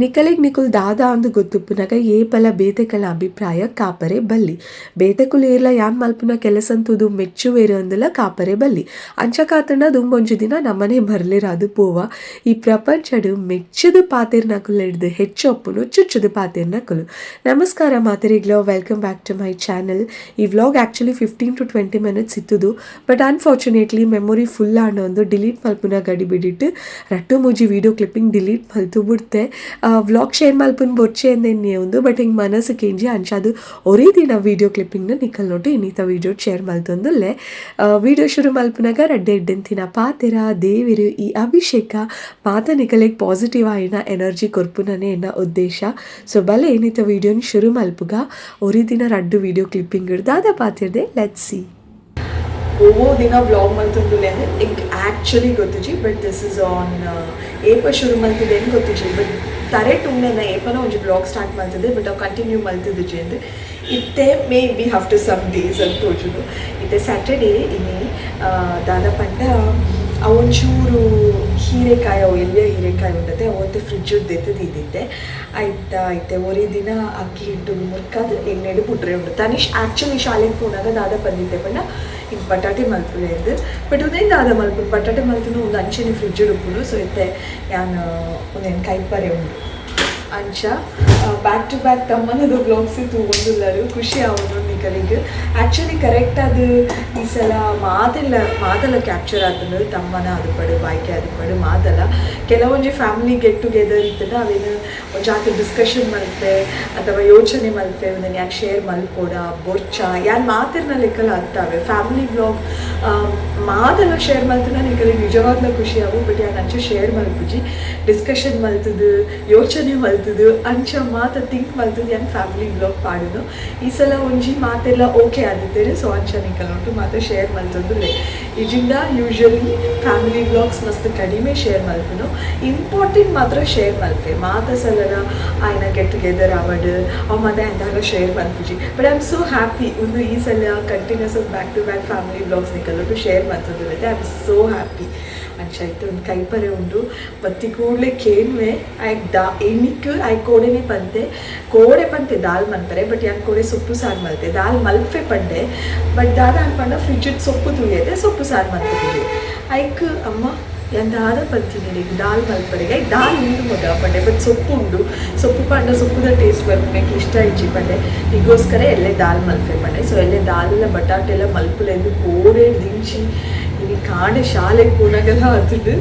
ನಿಕಲಿಗ್ ನಿಕುಲ್ ದಾದ ಅಂದು ಗೊತ್ತುಪ್ಪುನಗ ಏಪಲ ಬೇತೆಕಲ ಅಭಿಪ್ರಾಯ ಕಾಪರೆ ಬಲ್ಲಿ ಬೇತೆಕುಲು ಏರ್ಲ ಯಾನ್ ಮಲ್ಪುನ ಕೆಲಸಂತುದು ಮೆಚ್ಚುವೇರು ಅಂದಲ ಕಾಪರೆ ಬಲ್ಲಿ ಅಂಚ ಕಾತಂಡ ದುಂಬೊಂಜಿ ದಿನ ನಮ್ಮನೆ ಬರ್ಲಿರಾದು ಪೋವ ಈ ಪ್ರಪಂಚಡು ಮೆಚ್ಚುದು ಪಾತೆರ್ ನಕುಲು ಹಿಡ್ದು ಹೆಚ್ಚು ಒಪ್ಪುನು ಚುಚ್ಚುದು ಪಾತೆರ್ ನಕುಲು. ನಮಸ್ಕಾರ ಮಾತೆರಿಗ್ಲೋ, welcome back to my channel. ಈ ವ್ಲಾಗ್ ಆ್ಯಕ್ಚುಲಿ 15 to 20 minutes ಇತ್ತುದು, ಬಟ್ ಅನ್ಫಾರ್ಚುನೇಟ್ಲಿ ಮೆಮೊರಿ ಫುಲ್ ಆಂಡ ಒಂದು ಡಿಲೀಟ್ ಮಲ್ಪುನ ಗಡಿ ಬಿಡಿಟ್ಟು ರಟ್ಟು ಮುಜಿ ವಿಡಿಯೋ ಕ್ಲಿಪ್ಪಿಂಗ್ ಡಿಲೀಟ್ ಮಲ್ತು ಬಿಡ್ತೆ. ವ್ಲಾಗ್ ಶೇರ್ ಮಲ್ಪುನ ಬೊಚ್ಚೆ ಅಂದೇನೆ ಒಂದು, ಬಟ್ ಹಿಂಗೆ ಮನಸ್ಸು ಕೆಂಜಿ ಅಂಚಾದು ಒರೇ ದಿನ ವೀಡಿಯೋ ಕ್ಲಿಪ್ಪಿಂಗ್ನ ನಿಕಲ್ ನೋಟು ಇನ್ನಿತ ವೀಡಿಯೋ ಶೇರ್ ಮಲ್ತೊಂದುಲ್ಲೆ. ವಿಡಿಯೋ ಶುರು ಮಲ್ಪುನಾಗ ರಡ್ಡೆ ಇಡ್ಡೆಂತಿನ ಪಾತೆರ ದೇವಿರು ಈ ಅಭಿಷೇಕ ಮಾತ ನಿಕಲಿಗೆ ಪಾಸಿಟಿವ್ ಆಯಿನ ಎನರ್ಜಿ ಕೊರ್ಪುನನೇ ಎನ್ನ ಉದ್ದೇಶ. ಸೊ ಬಲೆ ಏನಿತ ವೀಡಿಯೋನ ಶುರು ಮಲ್ಪುಗ ಒರೇ ದಿನ ರಡ್ಡು ವೀಡಿಯೋ ಕ್ಲಿಪ್ಪಿಂಗ್ ಇಡ್ದಾದ ಪಾತಿರ್ದೆ. Let's see. ಓ ದಿನ ವ್ಲಾಗ್ ಮಲ್ತೊಂದುಲ್ಲೆ ಅಂದರೆ ಈಗ ಆ್ಯಕ್ಚುಲಿ ಗೊತ್ತಿಜಿ, ಬಟ್ ದಿಸ್ ಇಸ್ ಆನ್ ಏಪ ಶುರು ಮಲ್ತಿದೆ ಏನು ಗೊತ್ತಿಜಿ, ಬಟ್ ತರೆ ಟುಂಗ್ನ ಏಪನ ಒಂಜಿ ವ್ಲಾಗ್ ಸ್ಟಾರ್ಟ್ ಮಾಡ್ತಿದ್ದೆ, ಬಟ್ ಅವು ಕಂಟಿನ್ಯೂ ಮಲ್ತಿದ್ದಿಜಿ ಅಂದರೆ ಇತ್ತೆ maybe after some days ಅಂತ ತೋಜುದು. ಇತ್ತೆ ಸ್ಯಾಟರ್ಡೇ ಇನ್ನಿ ದಾದ ಪಂಡ ಅವೊಂಚೂರು ಹೀರೆಕಾಯಿ, ಅವು ಎಲ್ಲಿಯ ಹೀರೆಕಾಯಿ ಉಂಡತೆ ಅವತ್ತೆ ಫ್ರಿಡ್ಜ್ ದೆತ್ತದಿದ್ದಿತ್ತೆ ಆಯ್ತಾ. ಐತೆ ಒರೇ ದಿನ ಅಕ್ಕಿ ಹಿಟ್ಟು ಮುರ್ಕಾದ ಎಣ್ಣೆಡು ಬುಡ್ರೆ ಉಂಡು. ತನಿಷ್ ಆ್ಯಕ್ಚುಲಿ ಶಾಲೆಗೆ ಹೋದಾಗ ದಾದ ಬಂದಿದ್ದೆ ಪಂಡ ಈಗ ಬಟಾಟೆ ಮಲ್ಪುಲೆ ಇದ್ದು, ಬಟ್ ಉದೇನು ದಾದ ಮಲ್ಪುನು ಬಟಾಟೆ ಮಲ್ಪುನು ಒಂದು ಅಂಚೆನೆ ಫ್ರಿಡ್ಜ್ ಉಡುಪುನು. ಸೊ ಇತ್ತೆ ಯಾನು ಒಂದೇನು ಕೈಪರೆ ಉಂಡು ಅಂಚ ಬ್ಯಾಕ್ ಟು ಬ್ಯಾಕ್ ತಮ್ಮನದು ವ್ಲಾಗ್ಸ್ ಇತ್ತು ಒಂದುಲ್ಲರು ಖುಷಿ ಆಗೋದು ನಿಕಲಿಗೆ. ಆ್ಯಕ್ಚುಲಿ ಕರೆಕ್ಟ್ ಅದು ಈ ಸಲ ಮಾತೆಲ್ಲ ಕ್ಯಾಪ್ಚರ್ ಆಗ್ತದೆ ತಮ್ಮನ ಅದು ಪಡು ಬಾಯ್ಕೆ ಅದು ಪಡು ಮಾತಲ್ಲ. ಕೆಲವೊಂದು ಫ್ಯಾಮಿಲಿ ಗೆಟ್ ಟುಗೆದರ್ ಇರ್ತದೆ, ಅವೇನು ಜಾತಿ ಡಿಸ್ಕಷನ್ ಮಲ್ಪೆ ಅಥವಾ ಯೋಚನೆ ಮಲ್ಪೆ ಒಂದನ್ನು ಯಾಕೆ ಶೇರ್ ಮಲ್ಪೋಡ ಬೊರ್ಚ ಯಾನ್ ಮಾತಿರ್ನ ಲೆಕ್ಕಲ್ಲ ಆಗ್ತಾವೆ. ಫ್ಯಾಮಿಲಿ ವ್ಲಾಗ್ ಮಾತೆಲ್ಲ ಶೇರ್ ಮಲ್ತನ ನಿಕಲಿಗೆ ನಿಜವಾಗ್ಲೂ ಖುಷಿ ಆಗು, ಬಟ್ ಯಾನ್ ಅಂಚೆ ಶೇರ್ ಮಲ್ಪುಜಿ ಡಿಸ್ಕಷನ್ ಮಲ್ತದು ಯೋಚನೆ ಮಲ್ತದು ಅಂಚ ಮಾತ ಥಿಂಕ್ ಮಲ್ತದು ಯಾನ್ ಫ್ಯಾಮಿಲಿ ವ್ಲಾಗ್ ಪಾಡುನು. ಈ ಸಲ ಒಂಜಿ ಮಾತೆಲ್ಲ ಓಕೆ ಆದಿದ್ದೇನೆ. ಸೊ ಅಂಚ ನಿಕಲ್ ನೋಟು ಮಾತು ಶೇರ್ ಮಲ್ತೊಂದುಲ್ಲೆ. ಇಜಿಂದ ಯೂಶ್ವಲಿ ಫ್ಯಾಮಿಲಿ ವ್ಲಾಗ್ಸ್ ಮಸ್ತ್ ಕಡಿಮೆ ಶೇರ್ ಮಲ್ಪುನು, ಇಂಪಾರ್ಟೆಂಟ್ ಮಾತ್ರ ಶೇರ್ ಮಲ್ಪೆ. ಮಾತ ಸಲನ ಆಯ್ನ ಗೆಟ್ ಟುಗೆದರ್ ಆವಡ್ ಅವು ಮತ್ತೆ ಅಂದಾಗ ಶೇರ್ ಮಲ್ಪುಜಿ. But I am so happy ಒಂದು ಈ ಸಲ continues back to back family vlogs ನಿಕಲ್ಲು ಶೇರ್ ಮಲ್ತೊಂದುಲ್ಲೆ. ಐ ಆಮ್ ಸೋ ಹ್ಯಾಪಿ ಅಂಚ ಇತ್ತು. ಒಂದು ಕೈಪರೆ ಉಂಡು ಬತ್ತಿ ಕೂಡಲೇ ಕೇನ್ವೆ ಆಯ್ಕೆ ಎಣ್ಣಿಕ್ಕೆ ಆಯ್ಕೆ ಕೋಡೆನೇ ಕೋಡೆ ಪಂತೆ ದಾಲ್ ಮನ್ಪರೆ, ಬಟ್ ಯಾಕೆ ಕೋಡೆ ಸೊಪ್ಪು ಸಾರು ಮಲ್ತೆ ದಾಲ್ ಮಲ್ಪೆ ಪಂಡೆ, ಬಟ್ ದಾದ ಅನ್ಪಂಡ ಫ್ರಿಡ್ಜಿಗೆ ಸೊಪ್ಪು ತುಳಿಯದೆ ಸೊಪ್ಪು ಸಾರು ಮಲ್ತಿದ್ವಿ ಆಯ್ಕೆ ಅಮ್ಮ ಎಂದಾದ ಪಂತೀನಿ ದಾಲ್ ಮಲ್ಪಡೆಗೆ ದಾಲ್ ಉಂಡು ಮೊದ ಪಂಡೆ, ಬಟ್ ಸೊಪ್ಪು ಉಂಡು ಸೊಪ್ಪು ಪಂಡ ಸೊಪ್ಪುದ ಟೇಸ್ಟ್ ಬರ್ಬೇಕು ಇಷ್ಟ ಇಚ್ಚಿ ಪಂಡೆ ಈಗೋಸ್ಕರ ಎಲ್ಲೇ ದಾಲ್ ಮಲ್ಪೆ ಪಂಡೆ. ಸೊ ಎಲ್ಲೇ ದಾಲೆಲ್ಲ ಬಟಾಟೆ ಎಲ್ಲ ಮಲ್ಪಲೆಂದು ಕೋಡೆ ದಿಂಚಿ ಇಲ್ಲಿ ಕಾಣೆ ಶಾಲೆಗೆ ಕೂಡಾಗೆಲ್ಲ ಅದುಂಡು.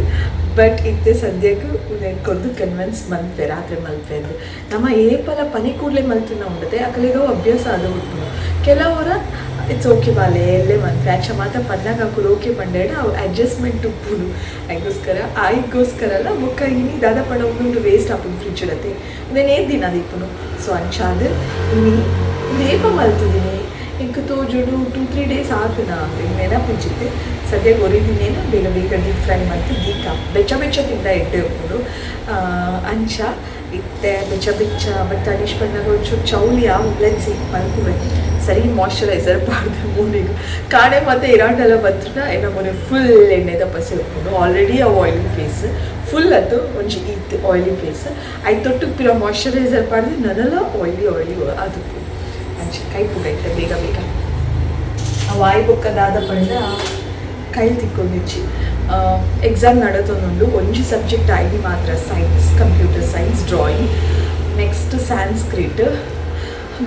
ಬಟ್ ಇತ್ತೆ ಸದ್ಯಕ್ಕೆ ನೆನ್ಕೊಂಡು ಕನ್ವಿನ್ಸ್ ಮಲ್ಪೆ ರಾತ್ರಿ ಮಲ್ಪೆ ಅಂದು ನಮ್ಮ ಏಪಲ ಪನಿ ಕೂಡಲೇ ಮಲ್ತು ನಾವು ಉಂಡತೆ ಅಕಲಿಗೋ ಅಭ್ಯಾಸ ಅದು ಉಂಟು. ಕೆಲವರ ಇಟ್ಸ್ ಓಕೆ ಬಾಲೆ ಎಲ್ಲೇ ಮಲ್ಪೆ ಆಚೆ ಮಾತ್ರ ಪನ್ನಾಗ ಹಾಕೋದು ಓಕೆ ಪಂಡೇಡ ಅವು ಅಡ್ಜಸ್ಟ್ಮೆಂಟ್ ಉಪ್ಪುಡು ಆಯ್ಗೋಸ್ಕರ ಅಲ್ಲ ಬುಕ್ಕ ಇನಿ ದಾದ ಪಡ ಒಂದು ವೇಸ್ಟ್ ಹಾಕೋದು ಫ್ರಿಡ್ಜ್ ಇಡತ್ತೆ ಒಂದೇನು ದಿನ ಅದಿಪ್ಪುನು. ಸೊ ಅಂಚಾದ ಇನಿ ಏಪ ಮಲ್ತಿದ್ದೀನಿ ಇಂಕ ತೋಜುಡು 2-3 days ಆತನ ನೆನಪಿಂಚಿತ್ತೆ. ಸದ್ಯಕ್ಕೆ ಒರಿದಿನೇನು ಬೇಗ ಬೇಗ ಡೀಪ್ ಫ್ರೈ ಮತ್ತು ದೀಕ ಬೆಚ್ಚ ತಿಂದ ಎಡ್ಡೆ ಹೋಗೋದು ಅಂಚ ಇತ್ತೆ ಬೆಚ್ಚ ಬಟ್ ತನಿಷ್ ಪಣ್ಣಾಗ ಒಂಚೂರು ಚೌಲಿ ಉಬ್ಲೆನ್ಸಿ ಮಲ್ಕುವೆ ಸರಿ ಮಾಯ್ಶ್ಚರೈಸರ್ ಪಾಡ್ದೆ ಮೂನಿಗೆ ಕಾಣೆ ಮತ್ತು ಇರಾಂಡೆಲ್ಲ ಬಂತ್ರನ ಏನೋ ಮೊನ್ನೆ ಫುಲ್ ಎಣ್ಣೆ ತಪಸ್ಸೆ ಹೋಗ್ಬೋದು. ಆಲ್ರೆಡಿ ಆ ಆಯಿಲಿ ಫೇಸ್ ಫುಲ್ ಅದು ಒಂಜಿ ಇತ್ತು ಆಯಿಲಿ ಫೇಸ್ ಆಯ್ತು ತೊಟ್ಟು ಪಿರೋ ಮಾಯ್ಶ್ಚರೈಸರ್ ಪಾಡ್ದು ನನ್ನೆಲ್ಲ ಆಯಿಲಿ ಅದು ಅಂಚೆ ಕೈ ಪುಗೈತೆ ಬೇಗ ಆ ವಾಯಿ ಬೊಕ್ಕದಾದ ಪಂಡ ಕೈ ತಿಕ್ಕೊಂಡಿಚ್ಚಿ ಎಕ್ಸಾಮ್ ನಡತೊಂದುಂಡು ಒಂಜಿ ಸಬ್ಜೆಕ್ಟ್ ಆಯ್ದು ಮಾತ್ರ science, computer science, drawing, next Sanskrit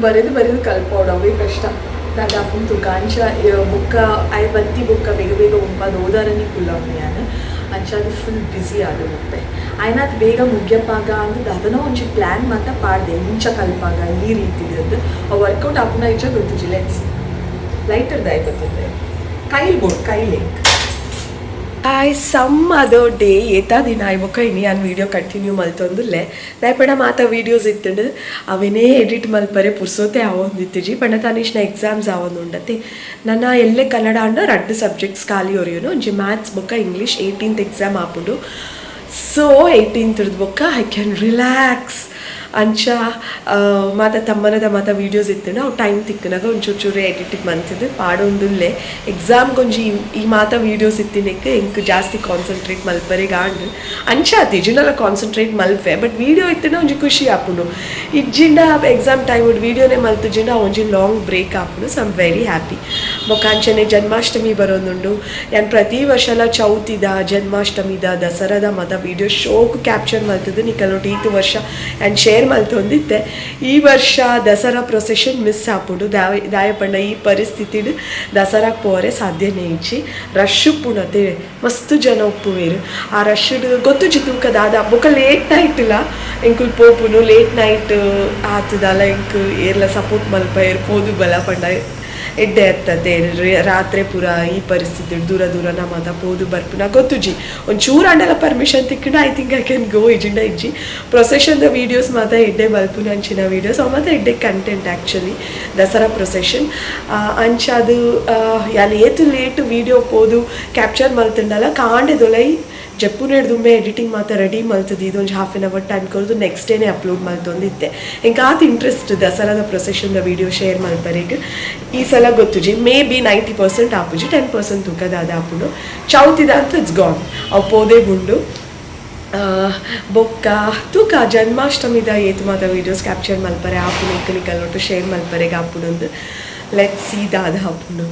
ಬರೆದು ಕಲ್ಪೋಡು ಅವೇ ಕಷ್ಟ. ದಾದ ಅಪ್ಪಂತು ಕಾಂಚ ಬುಕ್ಕ ಆಯ್ ಬತ್ತಿ ಬುಕ್ಕ ಬೇಗ ಉಂಪಾದ ಓದಾರನಿ ಕುಲ್ಲವನ್ಯಾನು ಅಂಚ ಅದು ಫುಲ್ ಬ್ಯುಸಿ ಆದ ಮುಪ್ಪೆ ಆಯ್ನಾತ್ ಬೇಗ ಮುಗ್ಯಪ್ಪಾಗ ಅಂತ ಅದನ್ನೋ ಒಂಚಿ ಪ್ಲ್ಯಾನ್ ಮಾತ್ರ ಪಾಡ್ದೆ ಇಂಚ ಕಲ್ಪಾಗ ಈ ರೀತಿ ಅದು ವರ್ಕೌಟ್ ಹಾಪುನ ಇಂಚ ಗೊತ್ತಿಜಿ. ಲೆಟ್ಸ್ ಲೈಟರ್ ದಾಯ್ ಗೊತ್ತಿದ್ದೆ ಕೈಲಿ ಸಮ್ ಅದೋ ಡೇ ಏತಾ ದಿನ ಇವಾಗ ಇನಿ ನಾನು ವೀಡಿಯೋ ಕಂಟಿನ್ಯೂ ಮಲ್ತೊಂದುಲ್ಲೆ ದಯಪಡ ಮಾತ ವೀಡಿಯೋಸ್ ಇತ್ತಂಡು ಅವನೇ ಎಡಿಟ್ ಮಲ್ಪರೆ ಪುರ್ಸೋತೆ ಆವೊಂದಿತ್ತಿಜಿ ಪಂಡ ತನಿಷ್ನ ಎಕ್ಸಾಮ್ಸ್ ಆವೊಂದು ಉಂಡತೆ. ನನ್ನ ಎಲ್ಲೇ ಕನ್ನಡ ಅಂಡ 2 ಸಬ್ಜೆಕ್ಟ್ಸ್ ಖಾಲಿ ಒರಿಯೋನು ಒಂಜಿ ಮ್ಯಾಥ್ಸ್ ಬೊಕ್ಕ ಇಂಗ್ಲೀಷ್ 18th ಎಕ್ಸಾಮ್ ಆಪುಂಡು. ಸೊ 18th ಬೊಕ್ಕ ಐ ಕ್ಯಾನ್ ರಿಲ್ಯಾಕ್ಸ್ ಅಂಚ ಮಾತ ತಮ್ಮನದ ಮಾತ ವೀಡಿಯೋಸ್ ಇತ್ತು ಅವು ಟೈಮ್ ತಿಕ್ಕನಾಗ ಒಂಚೂರು ಚೂರು ಎಡಿಟಿಂಗ್ ಮಂತಿದ್ದು ಪಾಡೊಂದುಲ್ಲೆ ಎಕ್ಸಾಮ್ಗೊಂಜಿ ಈ ಮಾತ ವೀಡಿಯೋಸ್ ಇತ್ತಿನಕ್ಕೆ ಇಂಕ್ ಜಾಸ್ತಿ ಕಾನ್ಸಂಟ್ರೇಟ್ ಮಲ್ಪರೆಗೆ ಆಂಡ್ ಅಂಚ ತಿಜುನಲ್ಲ ಕಾನ್ಸಂಟ್ರೇಟ್ ಮಲ್ಪೆ ಬಟ್ ವೀಡಿಯೋ ಇತ್ತಿನ ಒಂಜಿ ಖುಷಿ ಆಪುಂಡು ಇಜ್ಜಿಂಡ ಎಕ್ಸಾಮ್ ಟೈಮ್ ವೀಡಿಯೋನೇ ಮಲ್ತುಜಿಂಡ ಒಂಜಿ ಲಾಂಗ್ ಬ್ರೇಕ್ ಆಪುಂಡು so I am very happy ಬೊಕಾಂಚನೆ ಜನ್ಮಾಷ್ಟಮಿ ಬರೋದುಂಡು ಯಾನ್ ಪ್ರತಿ ವರ್ಷಲ ಚೌತಿದ ಜನ್ಮಾಷ್ಟಮಿದ ದಸರಾದ ಮಾತ ವೀಡಿಯೋ ಶೋಕ್ ಕ್ಯಾಪ್ಚರ್ ಮಲ್ತದ್ದು ನಿಕಲೊಟ್ಟು ಈತು ವರ್ಷ ಆ್ಯಂಡ್ ಶೇರ್ ಮಲ್ತೊಂದಿತ್ತೆ ಈ ವರ್ಷ ದಸರಾ ಪ್ರೊಸೆಷನ್ ಮಿಸ್ ಆಪುಂಡು ದಾಯಪಂಡ ಈ ಪರಿಸ್ಥಿತಿಡ್ ದಸರಾಕ್ ಪೋರೆ ಸಾಧ್ಯನೇ ಇಚ್ಚಿ ರಶ್ ಪುಣತೆ ಮಸ್ತ್ ಜನ ಉಪ್ಪುವೇರು ಆ ರಶ್ ಗೊತ್ತು ತೂಕ ದಾದ ಬೊಕ ಲೇಟ್ ನೈಟ್ಲ ಎಂಕುಲ್ ಪೋಪುನು ಲೇಟ್ ನೈಟ್ ಆತದಲ್ಲ ಎಂಕ್ ಏರ್ಲ ಸಪೋರ್ಟ್ ಮಲ್ಪ ಏರ್ಪೋದು ಬಲ ಪಂಡ ಎಡ್ಡೆ ಎತ್ತದೆ ರಾತ್ರಿ ಪೂರ ಈ ಪರಿಸ್ಥಿತಿ ದೂರ ದೂರ ನಮ್ಮದ ಪೋದು ಬರ್ಪುನ ಗೊತ್ತುಜಿ ಒಂಚೂರು ಅಂಡಲ ಪರ್ಮಿಷನ್ ತಿಕ್ಕಂಡ I think I can go ಇಜಿಂಡ ಇಜ್ಜಿ ಪ್ರೊಸೆಷನ್ದ ವೀಡಿಯೋಸ್ ಮಾತ ಎಡ್ಡೆ ಬಲ್ಪುನ ಅಂಚಿನ ವೀಡಿಯೋಸ್ ಅವು ಮಾತ ಎಡ್ಡೆ ಕಂಟೆಂಟ್ ಆ್ಯಕ್ಚುಲಿ ದಸರಾ ಪ್ರೊಸೆಷನ್ ಅಂಚ ಅದು ಯಾನ್ ಏತು ಲೇಟ್ ವೀಡಿಯೋ ಪೋದು ಕ್ಯಾಪ್ಚರ್ ಮಲ್ತಂಡಲ್ಲ ಕಾಂಡೆದೊಲೈ ಜಪ್ಪುನ ಹಿಡ್ದುಂಬೆ ಎಡಿಟಿಂಗ್ ಮಾತ್ರ ರೆಡಿ ಮಲ್ತದ್ದು ಇದೊಂದು ಹಾಫ್ ಆನ್ ಅವರ್ ಟೈಮ್ ಕೊಡ್ದು ನೆಕ್ಸ್ಟ್ ಡೇನೇ ಅಪ್ಲೋಡ್ ಮಲ್ತೊಂದಿತ್ತೆ ಎಂಗೆ ಆತ ಇಂಟ್ರೆಸ್ಟ್ ದಸರಾದ ಪ್ರೊಸೆಷನ್ದ ವೀಡಿಯೋ ಶೇರ್ ಮಲ್ಪರಿಗೆ ಈ ಸಲ ಗೊತ್ತುಜಿ ಮೇ ಬಿ 90% ಆಪುಜಿ 10% ತೂಕದ ಅದು ಆಪುಂಡು ಚೌತಿದ ಅಂತ ಇಟ್ಸ್ ಗಾನ್ ಅವು ಪೋದೆ ಗುಂಡು ಬೊಕ್ಕ ತೂಕ ಜನ್ಮಾಷ್ಟಮಿದ ಏತು ಮಾತ ವೀಡಿಯೋಸ್ ಕ್ಯಾಪ್ಚರ್ ಮಲ್ಪರೆ ಆಪುನ ಇಕ್ಕಲಿಕಲ್ಲೊಟ್ಟು ಶೇರ್ ಮಲ್ಪರೆಗೆ ಆಪುನೊಂದು ಲೆಟ್ಸ್ ಸಿ ದಾದ ಹಾಪುಂಡು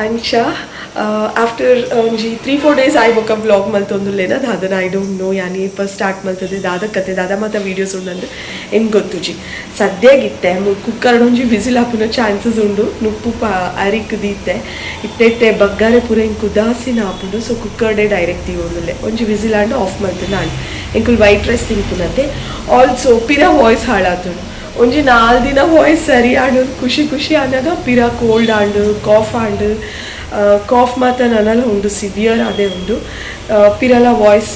ಅಂಚ ಆಫ್ಟರ್ ಒಂಜಿ 3-4 ಡೇಸ್ ಆಯ್ ಬೊಕ ವ್ಲಾಗ್ ಮಲ್ತೊಂದುಲ್ಲೇನ ದಾದನ ಐ ಡೋಂಟ್ ನೋ ಯಾನಿ ಫಸ್ಟ್ ಸ್ಟಾರ್ಟ್ ಮಲ್ತದೆ ದಾದ ಕತೆ ದಾದ ಮಾತ ವೀಡಿಯೋಸ್ ಉಂಡು ಹೆಂಗೆ ಗೊತ್ತುಜಿ ಸದ್ಯಗಿತ್ತೆ ಕುಕ್ಕರ್ಡ್ ಒಂಜಿ ವಿಸಿಲ್ ಹಾಪುನ ಚಾನ್ಸಸ್ ಉಂಡು ನುಪ್ಪು ಅರಿಕ್ ದೀತೆ ಇತ್ತೆ ಬಗ್ಗಾರೆ ಪೂರ ಹಿಂಗೆ ಕುದಾಸಿನ ಹಾಪುಂಡು ಸೊ ಕುಕ್ಕರ್ಡೇ ಡೈರೆಕ್ಟ್ ತೀವೊಂದುಲ್ಲೆ ಒಂಜಿ ವಿಸಿಲ್ ಆಂಡು ಆಫ್ ಮಲ್ತದೆ ನಾನು ಎಂಕುಲ್ ವೈಟ್ ರೈಸ್ ತಿನ್ಪುನತ್ತೆ ಆಲ್ಸೋ ಪಿರ ವಾಯ್ಸ್ ಹಾಳಾತುಂಡು ಒಂಜಿ 4 ದಿನ ವಾಯ್ಸ್ ಸರಿ ಆಂಡು ಖುಷಿ ಆದಾಗ ಪಿರ ಕೋಲ್ಡ್ ಆಂಡು ಕಾಫ್ ಮಾತ್ರ ನನ್ನೆಲ್ಲ ಉಂಡು ಸಿವಿಯರ್ ಅದೇ ಉಂಡು ಪಿರಲ ವಾಯ್ಸ್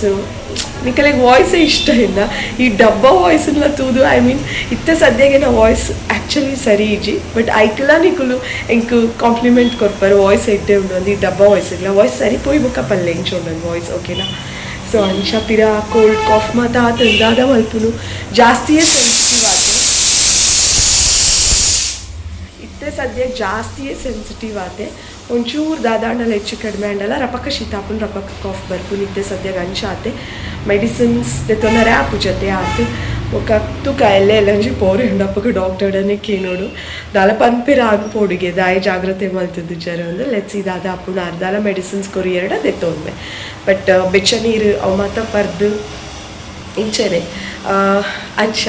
ನಿಕಲಿಗೆ ವಾಯ್ಸೇ ಇಷ್ಟ ಇಲ್ಲ ಈ ಡಬ್ಬ ವಾಯ್ಸನ್ನ ತೂದು ಐ ಮೀನ್ ಇತ್ತೆ ಸದ್ಯಗೆ ನಾ ವಾಯ್ಸ್ ಆ್ಯಕ್ಚುಲಿ ಸರಿ ಇಜಿ ಬಟ್ ಐಕಲ ನಿಕುಲು ಎಂಕ್ ಕಾಂಪ್ಲಿಮೆಂಟ್ ಕೊರ್ಪರು ವಾಯ್ಸ್ ಎಡ್ಡೆ ಉಂಡು ಅಂದು ಈ ಡಬ್ಬ ವಾಯ್ಸ್ ಇಲ್ಲ ವಾಯ್ಸ್ ಸರಿ ಪೋಯ್ ಬೊಕ್ಕ ಪಲ್ಲೆ ಎಂಚು ವಾಯ್ಸ್ ಓಕೆನಾ ಸೊ ಅಂಚ ಪಿರ ಕೋಲ್ಡ್ ಕಾಫ್ ಮಾತ ತಂದಾದ ಮಲ್ಪುನು ಜಾಸ್ತಿಯೇ ಸೆನ್ಸಿಟಿವ್ ಆತೆ ಇತ್ತೆ ಸದ್ಯ ಜಾಸ್ತಿಯೇ ಸೆನ್ಸಿಟಿವ್ ಆತೆ ಒಂಚೂರು ದಾದಾಂಡಲ್ಲ ಹೆಚ್ಚು ಕಡಿಮೆ ಅಂಡಲ್ಲ ರಪಕ್ಕ ಶೀತ ಹಾಪುನು ರಪಕ್ಕ ಕಾಫ್ ಬರ್ಪುನು ಇತ್ತೆ ಸದ್ಯಗೆ ಅಂಚ ಆತೆ ಮೆಡಿಸಿನ್ಸ್ ದೆತ್ತೊಂದ ರ್ಯಾಪ್ ಜೊತೆ ಆತು ఒక తూక ఎల్లంజి పోరు ఉండప్పకు డాక్టర్ అనే కేనోడు దాల పన్పేరు ఆగిపోడిಗೆ ದಾಯಿ ಜಾಗ್ರತೆ ಮಲ್ತದ್ದು ಜರ ಒಂದು ಲೆಟ್ಸ್ ಇದಾದ ಅಪ್ಪುನ ಅರ್ಧಾಲ ಮೆಡಿಸಿನ್ಸ್ ಕೊರಿಯರ್ಡ ದೆತ್ತೊಂದೆ ಬಟ್ ಬೆಚ್ಚ ನೀರು ಅವು ಮಾತ ಪರ್ದು ಇಂಚನೆ ಅಂಚ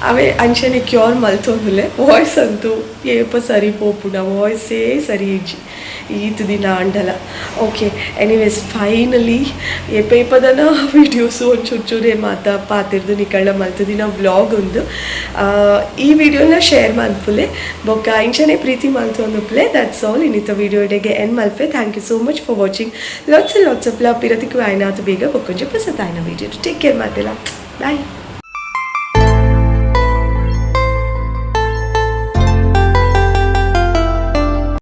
ಅವೇ ಅಂಚನೆ ಕ್ಯೂರ್ ಮಲ್ತೊಂದುಲೆ ವಾಯ್ಸ್ ಅಂತೂ ಏಪ ಸರಿ ಪೋಪುನ ವಾಯ್ಸೇ ಸರಿ ಇಜ್ಜಿ ಈತು ದಿನ ಅಂಡಲ ಓಕೆ ಎನಿವೇಸ್ ಫೈನಲಿ ಏಪದನ ವೀಡಿಯೋಸು ಒಂಚೂರು ಚೂರೇ ಮಾತಾ ಪಾತಿರ್ದು ನಿಕಳ್ಳ ಮಲ್ತದಿನ ವ್ಲಾಗ್ ಒಂದು ಈ ವಿಡಿಯೋನ ಶೇರ್ ಮಲ್ಪುಲೆ ಬೊಕ್ಕ ಇಂಚನೆ ಪ್ರೀತಿ ಮಲ್ತು ಅಂದುಪ್ಲೆ ದಟ್ಸ್ ಆಲ್ ಇನ್ನಿತ ವಿಡಿಯೋ ಇಡೆಗೆ ಎನ್ ಮಲ್ಪೆ thank you so much for watching lots of love ಪಿರತಿಕು ಆಯ್ನಾತು ಬೇಗ ಬೊಕ್ಕೊಂಚ ಪಸತ್ ಆಯ್ನ ವಿಡಿಯೋ ಟೇಕ್ ಕೇರ್ ಮಾತೆಲ್ಲ ಬಾಯ್